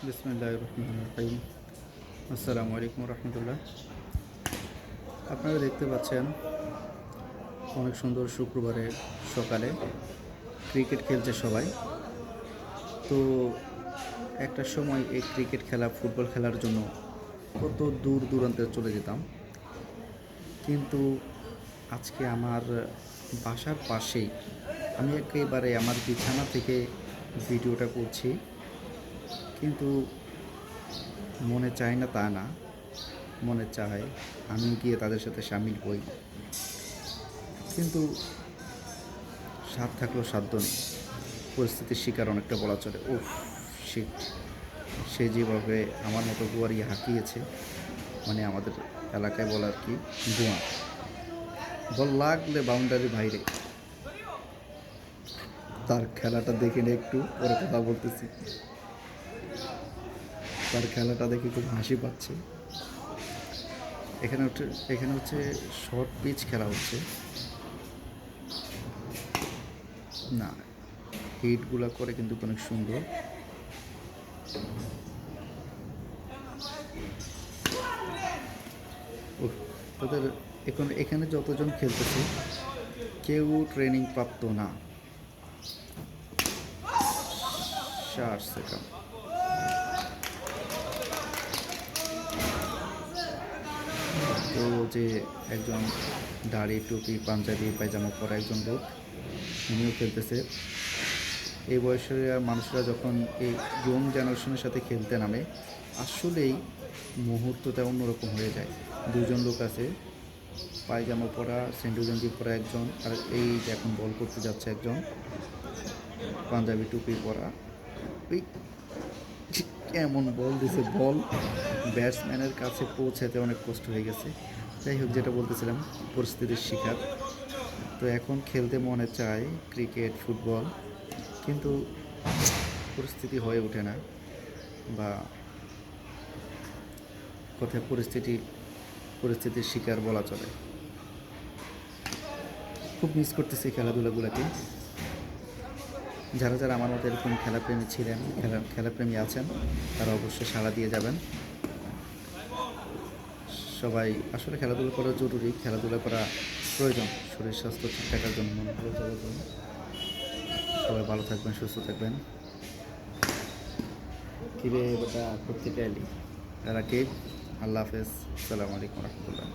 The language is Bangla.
বিসমিল্লাহির রহমানির রহিম। আসসালামু আলাইকুম রহমতুল্লাহ। আপনারা দেখতে পাচ্ছেন অনেক সুন্দর শুক্রবারের সকালে ক্রিকেট খেলছে সবাই। তো একটা সময় এই ক্রিকেট খেলা, ফুটবল খেলার জন্য কত দূর দূরান্তে চলে যেতাম, কিন্তু আজকে আমার বাসার পাশেই আমি একেবারে আমার বিছানা থেকে ভিডিওটা করছি। কিন্তু মনে চায় না তা না, মনে চায় আমি গিয়ে তাদের সাথে সামিল হই, কিন্তু সাধ্য থাকলেও সাধ্য নেই। পরিস্থিতির শিকার অনেকটা বলা চলে। উফ শিট! সে যেভাবে আমার মতো গোয়ারি হাঁকিয়েছে, মানে আমাদের এলাকায় বলা আর কি গোয়া, বল লাগলে বাউন্ডারি বাইরে। তার খেলাটা দেখে নিয়ে একটু পরে কথা বলতেছি। তার খেলাটা দেখে খুব হাসি পাচ্ছে। এখানে হচ্ছে শর্ট পিচ খেলা হচ্ছে না, হিটগুলো করে কিন্তু অনেক সুন্দর। তাদের এখানে যতজন খেলতেছে কেউ ট্রেনিং প্রাপ্ত না। 4 সেকেন্ড। তো যে একজন দাড়ি টুপি পাঞ্জাবি পায়জামা পরা একজন লোক, উনিও খেলতেছে। এই বয়সের মানুষরা যখন এই ইয়ং জেনারেশনের সাথে খেলতে নামে, আসলেই মুহূর্তটা অন্যরকম হয়ে যায়। দুজন লোক আছে, পায়জামা পরা, সেন্ডু গেঞ্জি পরা একজন, আর এই যে এখন বল করতে যাচ্ছে একজন পাঞ্জাবি টুপি পরা। ওই এমন বল দিছে, বল ব্যাটসম্যানের কাছে পৌঁছাতে অনেক কষ্ট হয়ে গেছে। যাই হোক, যেটা বলতেছিলাম, পরিস্থিতির শিকার। তো এখন খেলতে মনে চায় ক্রিকেট, ফুটবল, কিন্তু পরিস্থিতি হয়ে ওঠে না, বা কথায় পরিস্থিতির শিকার বলা চলে। খুব মিস করতেছি খেলাধুলাগুলোকে। যারা যারা আমার মতো এরকম খেলাপ্রেমী ছিলেন, খেলাপ্রেমী আছেন, তারা অবশ্যই সাড়া দিয়ে যাবেন। সবাই আসলে খেলাধুলা করা জরুরি, খেলাধুলা করা প্রয়োজন শরীর স্বাস্থ্য ঠিক থাকার জন্য, মন ভালো থাকার জন্য। সবাই ভালো থাকবেন, সুস্থ থাকবেন। কিরে বেটা, করতে এলি? রাকিব, আল্লাহ হাফেজ, আসসালামু আলাইকুম রহমতুল্লাহ।